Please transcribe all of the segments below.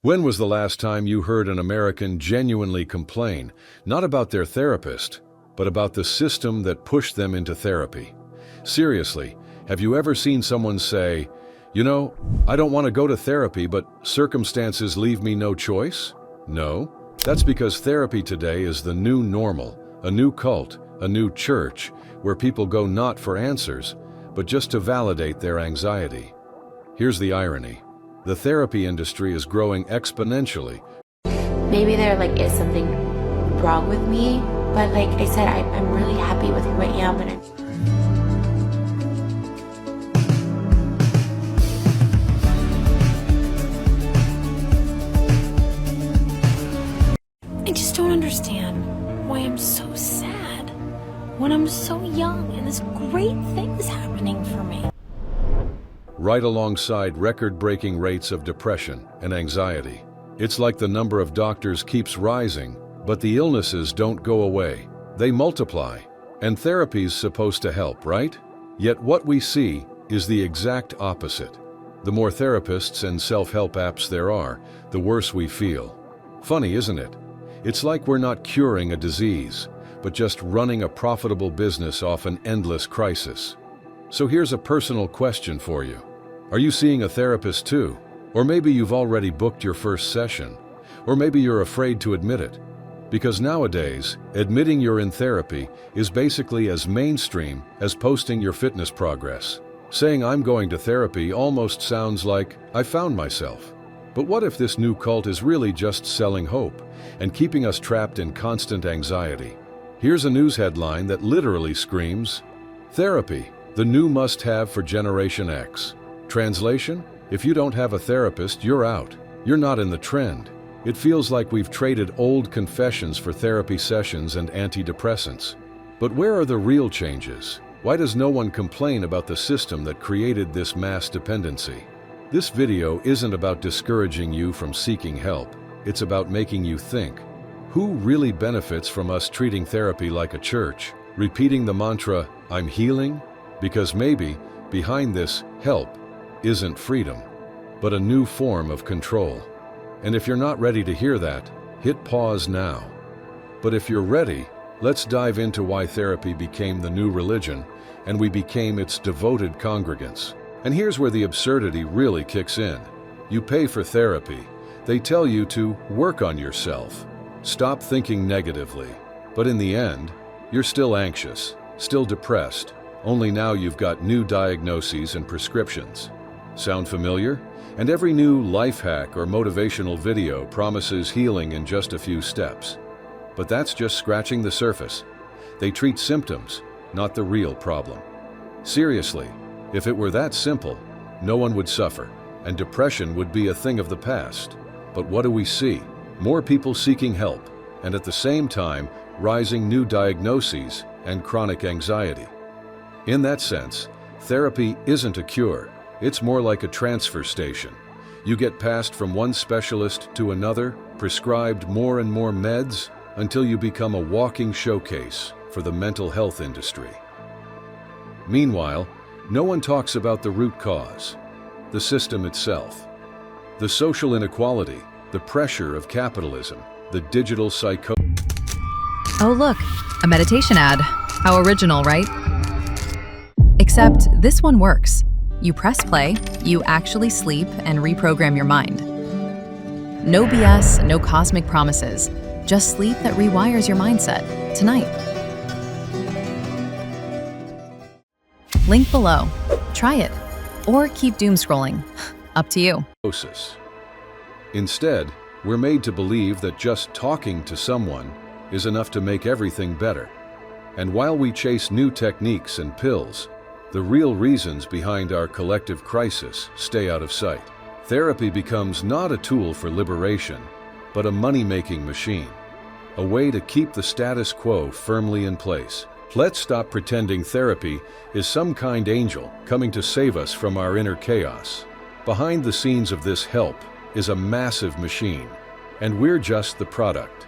When was the last time you heard an American genuinely complain, not about their therapist, but about the system that pushed them into therapy? Seriously, have you ever seen someone say, I don't want to go to therapy, but circumstances leave me no choice? No, that's because therapy today is the new normal, a new cult, a new church, where people go not for answers, but just to validate their anxiety. Here's the irony. The therapy industry is growing exponentially. Maybe there is something wrong with me, but like I said, I'm really happy with who I am, and I just don't understand why I'm so sad when I'm so young and this great thing is happening for me. Right alongside record-breaking rates of depression and anxiety. It's like the number of doctors keeps rising, but the illnesses don't go away. They multiply, and therapy's supposed to help, right? Yet what we see is the exact opposite. The more therapists and self-help apps there are, the worse we feel. Funny, isn't it? It's like we're not curing a disease, but just running a profitable business off an endless crisis. So here's a personal question for you. Are you seeing a therapist too? Or maybe you've already booked your first session. Or maybe you're afraid to admit it. Because nowadays, admitting you're in therapy is basically as mainstream as posting your fitness progress. Saying I'm going to therapy almost sounds like I found myself. But what if this new cult is really just selling hope and keeping us trapped in constant anxiety? Here's a news headline that literally screams, "Therapy, the new must-have for Generation X." Translation: if you don't have a therapist, you're out. You're not in the trend. It feels like we've traded old confessions for therapy sessions and antidepressants. But where are the real changes? Why does no one complain about the system that created this mass dependency? This video isn't about discouraging you from seeking help. It's about making you think. Who really benefits from us treating therapy like a church, repeating the mantra, "I'm healing"? Because maybe, behind this help, isn't freedom, but a new form of control. And if you're not ready to hear that, hit pause now. But if you're ready, let's dive into why therapy became the new religion, and we became its devoted congregants. And here's where the absurdity really kicks in. You pay for therapy. They tell you to work on yourself. Stop thinking negatively. But in the end, you're still anxious, still depressed, only now you've got new diagnoses and prescriptions. Sound familiar? And every new life hack or motivational video promises healing in just a few steps. But that's just scratching the surface. They treat symptoms, not the real problem. Seriously, if it were that simple, no one would suffer, and depression would be a thing of the past. But what do we see? More people seeking help, and at the same time, rising new diagnoses and chronic anxiety. In that sense, therapy isn't a cure. It's more like a transfer station. You get passed from one specialist to another, prescribed more and more meds, until you become a walking showcase for the mental health industry. Meanwhile, no one talks about the root cause, the system itself. The social inequality, the pressure of capitalism, the digital psychosis. Oh look, a meditation ad. How original, right? Except this one works. You press play, you actually sleep and reprogram your mind. No BS, no cosmic promises. Just sleep that rewires your mindset tonight. Link below. Try it. Or keep doom scrolling. Up to you. Instead, we're made to believe that just talking to someone is enough to make everything better. And while we chase new techniques and pills, the real reasons behind our collective crisis stay out of sight. Therapy becomes not a tool for liberation, but a money-making machine, a way to keep the status quo firmly in place. Let's stop pretending therapy is some kind angel coming to save us from our inner chaos. Behind the scenes of this help is a massive machine, and we're just the product.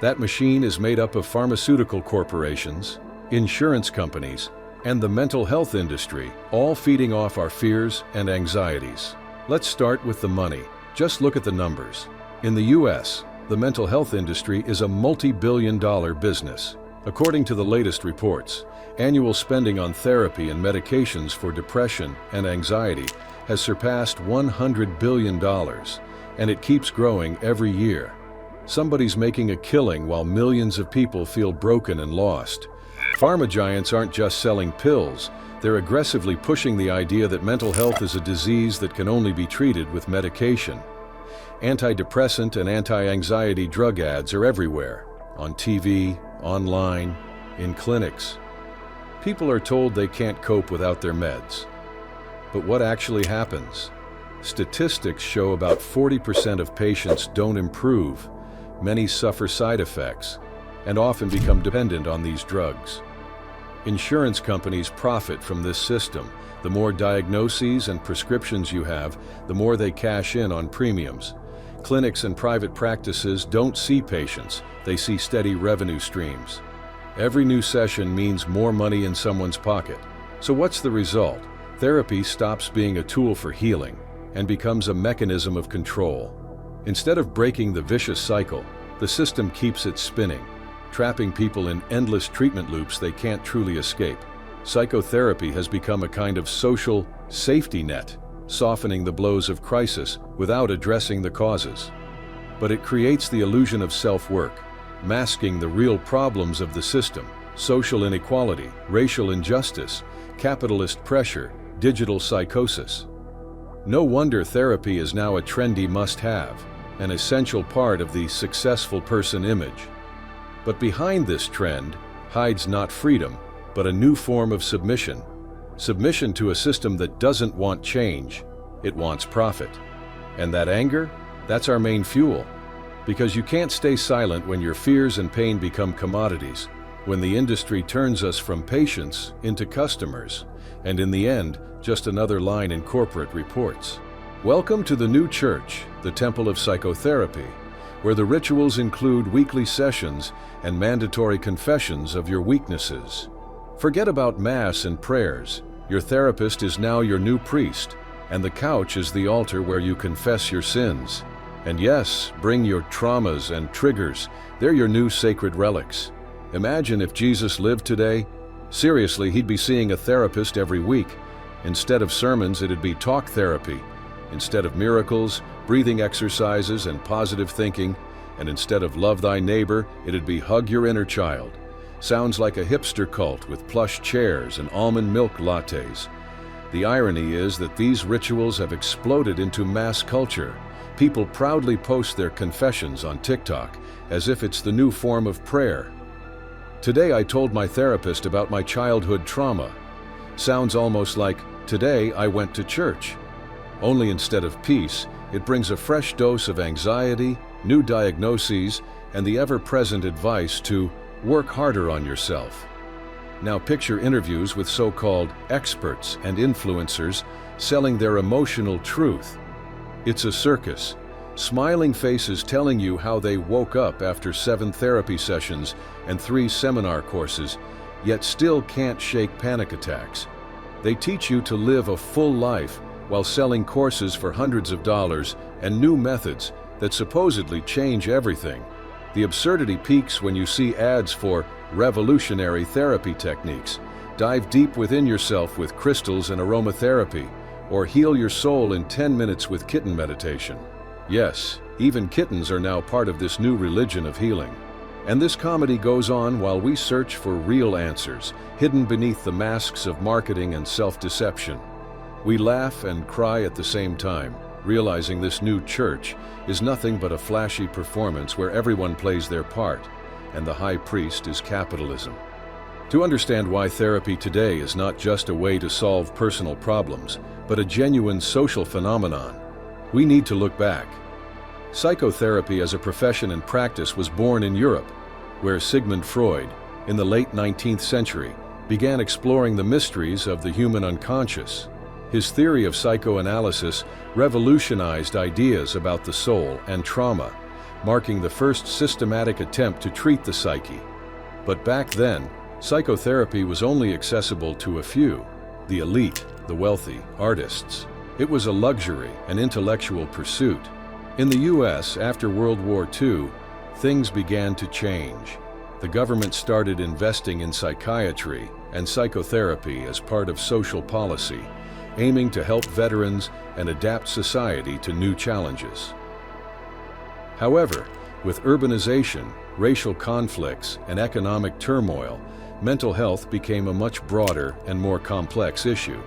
That machine is made up of pharmaceutical corporations, insurance companies, and the mental health industry, all feeding off our fears and anxieties. Let's start with the money. Just look at the numbers. In the US, the mental health industry is a multi-billion-dollar business. According to the latest reports, annual spending on therapy and medications for depression and anxiety has surpassed $100 billion, and it keeps growing every year. Somebody's making a killing while millions of people feel broken and lost. Pharma giants aren't just selling pills, they're aggressively pushing the idea that mental health is a disease that can only be treated with medication. Antidepressant and anti-anxiety drug ads are everywhere, on TV, online, in clinics. People are told they can't cope without their meds. But what actually happens? Statistics show about 40% of patients don't improve. Many suffer side effects and often become dependent on these drugs. Insurance companies profit from this system. The more diagnoses and prescriptions you have, the more they cash in on premiums. Clinics and private practices don't see patients, they see steady revenue streams. Every new session means more money in someone's pocket. So what's the result? Therapy stops being a tool for healing and becomes a mechanism of control. Instead of breaking the vicious cycle, the system keeps it spinning, trapping people in endless treatment loops they can't truly escape. Psychotherapy has become a kind of social safety net, softening the blows of crisis without addressing the causes. But it creates the illusion of self-work, masking the real problems of the system: social inequality, racial injustice, capitalist pressure, digital psychosis. No wonder therapy is now a trendy must-have, an essential part of the successful person image. But behind this trend hides not freedom, but a new form of submission. Submission to a system that doesn't want change, it wants profit. And that anger? That's our main fuel. Because you can't stay silent when your fears and pain become commodities, when the industry turns us from patients into customers, and in the end, just another line in corporate reports. Welcome to the new church, the Temple of Psychotherapy, where the rituals include weekly sessions and mandatory confessions of your weaknesses. Forget about Mass and prayers. Your therapist is now your new priest, and the couch is the altar where you confess your sins. And yes, bring your traumas and triggers. They're your new sacred relics. Imagine if Jesus lived today. Seriously, he'd be seeing a therapist every week. Instead of sermons, it'd be talk therapy. Instead of miracles, breathing exercises and positive thinking. And instead of love thy neighbor, it'd be hug your inner child. Sounds like a hipster cult with plush chairs and almond milk lattes. The irony is that these rituals have exploded into mass culture. People proudly post their confessions on TikTok as if it's the new form of prayer. Today I told my therapist about my childhood trauma. Sounds almost like, today I went to church. Only instead of peace, it brings a fresh dose of anxiety, new diagnoses, and the ever-present advice to work harder on yourself. Now picture interviews with so-called experts and influencers selling their emotional truth. It's a circus. Smiling faces telling you how they woke up after 7 therapy sessions and 3 seminar courses, yet still can't shake panic attacks. They teach you to live a full life while selling courses for hundreds of dollars and new methods that supposedly change everything. The absurdity peaks when you see ads for revolutionary therapy techniques. Dive deep within yourself with crystals and aromatherapy, or heal your soul in 10 minutes with kitten meditation. Yes, even kittens are now part of this new religion of healing. And this comedy goes on while we search for real answers, hidden beneath the masks of marketing and self-deception. We laugh and cry at the same time, realizing this new church is nothing but a flashy performance where everyone plays their part, and the high priest is capitalism. To understand why therapy today is not just a way to solve personal problems, but a genuine social phenomenon, we need to look back. Psychotherapy as a profession and practice was born in Europe, where Sigmund Freud, in the late 19th century, began exploring the mysteries of the human unconscious. His theory of psychoanalysis revolutionized ideas about the soul and trauma, marking the first systematic attempt to treat the psyche. But back then, psychotherapy was only accessible to a few, the elite, the wealthy, artists. It was a luxury, an intellectual pursuit. In the US, after World War II, things began to change. The government started investing in psychiatry and psychotherapy as part of social policy, aiming to help veterans and adapt society to new challenges. However, with urbanization, racial conflicts, and economic turmoil, mental health became a much broader and more complex issue.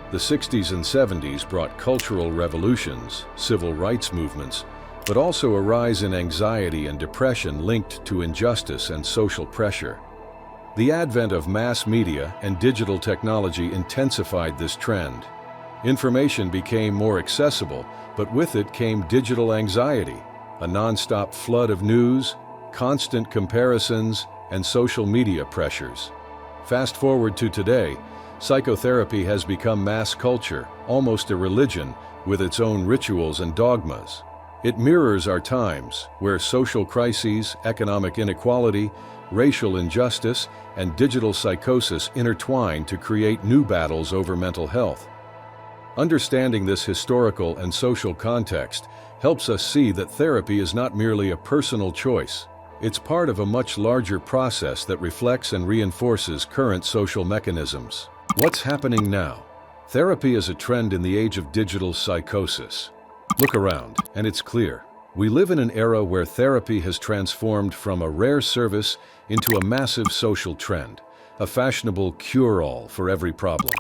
The 60s and 70s brought cultural revolutions, civil rights movements, but also a rise in anxiety and depression linked to injustice and social pressure. The advent of mass media and digital technology intensified this trend. Information became more accessible, but with it came digital anxiety, a nonstop flood of news, constant comparisons, and social media pressures. Fast forward to today, psychotherapy has become mass culture, almost a religion, with its own rituals and dogmas. It mirrors our times, where social crises, economic inequality, racial injustice, and digital psychosis intertwine to create new battles over mental health. Understanding this historical and social context helps us see that therapy is not merely a personal choice. It's part of a much larger process that reflects and reinforces current social mechanisms. What's happening now? Therapy is a trend in the age of digital psychosis. Look around, and it's clear. We live in an era where therapy has transformed from a rare service into a massive social trend, a fashionable cure-all for every problem.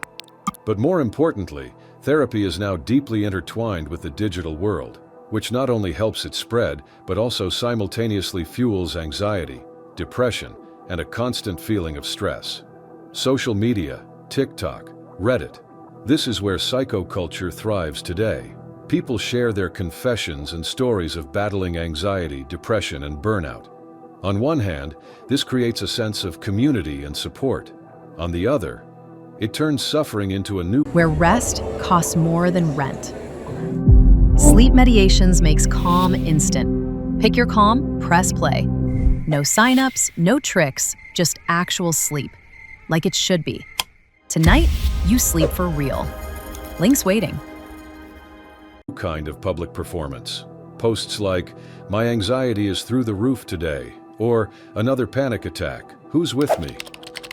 But more importantly, therapy is now deeply intertwined with the digital world, which not only helps it spread, but also simultaneously fuels anxiety, depression, and a constant feeling of stress. Social media, TikTok, Reddit. This is where psychoculture thrives today. People share their confessions and stories of battling anxiety, depression, and burnout. On one hand, this creates a sense of community and support. On the other, it turns suffering into a new where rest costs more than rent. Sleep Mediations makes calm instant. Pick your calm, press play. No signups, no tricks, just actual sleep. Like it should be. Tonight, you sleep for real. Link's waiting. kind of public performance. Posts like, "My anxiety is through the roof today," or "Another panic attack, who's with me?"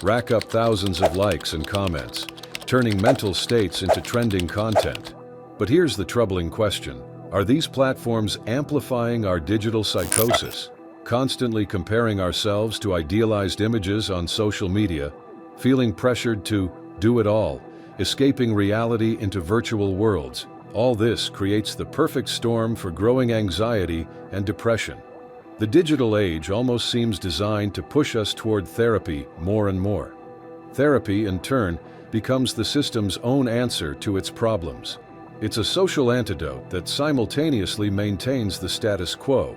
rack up thousands of likes and comments, turning mental states into trending content. But here's the troubling question. Are these platforms amplifying our digital psychosis? Constantly comparing ourselves to idealized images on social media, feeling pressured to do it all, escaping reality into virtual worlds. All this creates the perfect storm for growing anxiety and depression. The digital age almost seems designed to push us toward therapy more and more. Therapy, in turn, becomes the system's own answer to its problems. It's a social antidote that simultaneously maintains the status quo.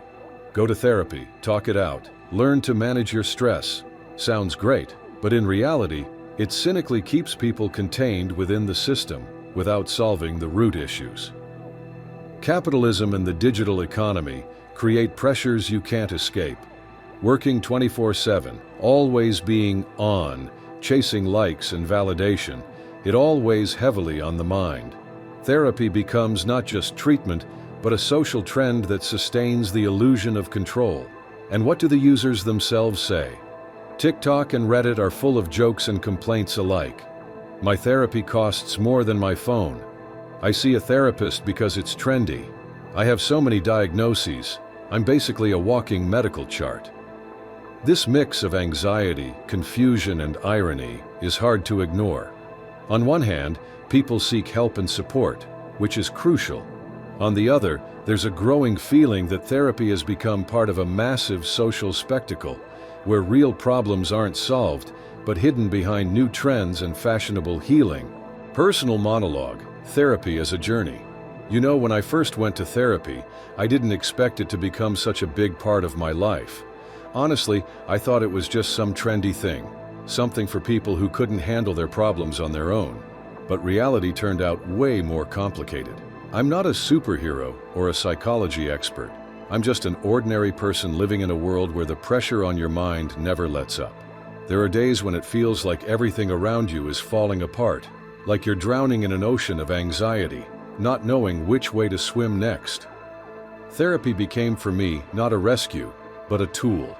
Go to therapy, talk it out, learn to manage your stress. Sounds great, but in reality, it cynically keeps people contained within the system without solving the root issues. Capitalism and the digital economy create pressures you can't escape. Working 24/7, always being on, chasing likes and validation, it all weighs heavily on the mind. Therapy becomes not just treatment, but a social trend that sustains the illusion of control. And what do the users themselves say? TikTok and Reddit are full of jokes and complaints alike. My therapy costs more than my phone. I see a therapist because it's trendy. I have so many diagnoses. I'm basically a walking medical chart. This mix of anxiety, confusion, and irony is hard to ignore. On one hand, people seek help and support, which is crucial. On the other, there's a growing feeling that therapy has become part of a massive social spectacle, where real problems aren't solved, but hidden behind new trends and fashionable healing. Personal monologue, therapy as a journey. You know, when I first went to therapy, I didn't expect it to become such a big part of my life. Honestly, I thought it was just some trendy thing, something for people who couldn't handle their problems on their own. But reality turned out way more complicated. I'm not a superhero or a psychology expert. I'm just an ordinary person living in a world where the pressure on your mind never lets up. There are days when it feels like everything around you is falling apart, like you're drowning in an ocean of anxiety, not knowing which way to swim next. Therapy became for me not a rescue, but a tool,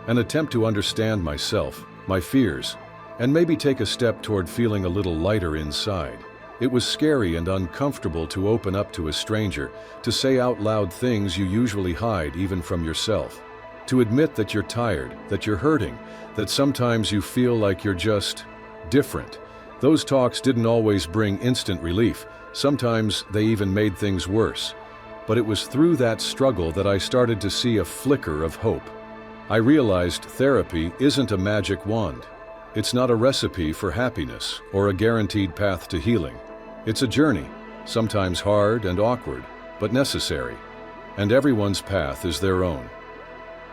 an attempt to understand myself, my fears, and maybe take a step toward feeling a little lighter inside. It was scary and uncomfortable to open up to a stranger, to say out loud things you usually hide even from yourself, to admit that you're tired, that you're hurting, that sometimes you feel like you're just different. Those talks didn't always bring instant relief. Sometimes they even made things worse. But it was through that struggle that I started to see a flicker of hope. I realized therapy isn't a magic wand. It's not a recipe for happiness or a guaranteed path to healing. It's a journey, sometimes hard and awkward, but necessary. And everyone's path is their own.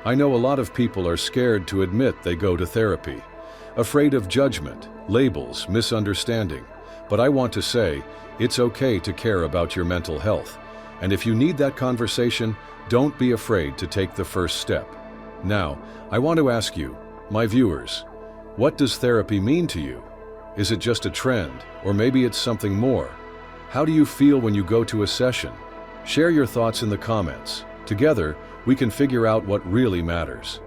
I know a lot of people are scared to admit they go to therapy, afraid of judgment, labels, misunderstanding. But I want to say, it's okay to care about your mental health. And if you need that conversation, don't be afraid to take the first step. Now, I want to ask you, my viewers, what does therapy mean to you? Is it just a trend, or maybe it's something more? How do you feel when you go to a session? Share your thoughts in the comments. Together, we can figure out what really matters.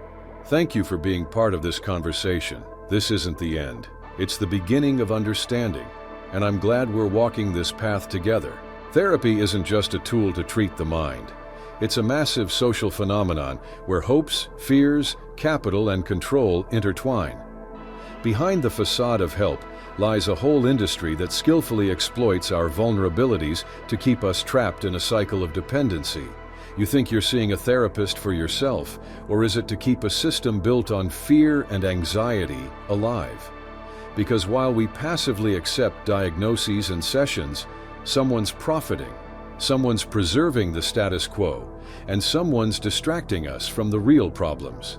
Thank you for being part of this conversation. This isn't the end. It's the beginning of understanding, and I'm glad we're walking this path together. Therapy isn't just a tool to treat the mind. It's a massive social phenomenon where hopes, fears, capital, and control intertwine. Behind the facade of help lies a whole industry that skillfully exploits our vulnerabilities to keep us trapped in a cycle of dependency. You think you're seeing a therapist for yourself, or is it to keep a system built on fear and anxiety alive? Because while we passively accept diagnoses and sessions, someone's profiting, someone's preserving the status quo, and someone's distracting us from the real problems.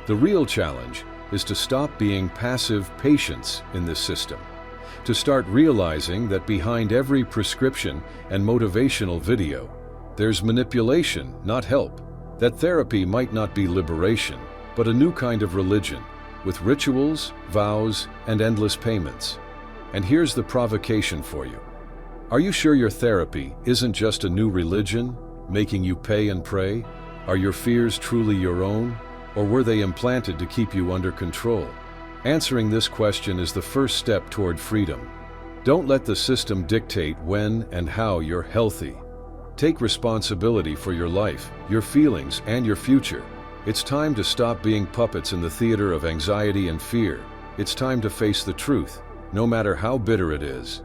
The real challenge is to stop being passive patients in this system, to start realizing that behind every prescription and motivational video, there's manipulation, not help. That therapy might not be liberation, but a new kind of religion, with rituals, vows, and endless payments. And here's the provocation for you. Are you sure your therapy isn't just a new religion, making you pay and pray? Are your fears truly your own, or were they implanted to keep you under control? Answering this question is the first step toward freedom. Don't let the system dictate when and how you're healthy. Take responsibility for your life, your feelings, and your future. It's time to stop being puppets in the theater of anxiety and fear. It's time to face the truth, no matter how bitter it is.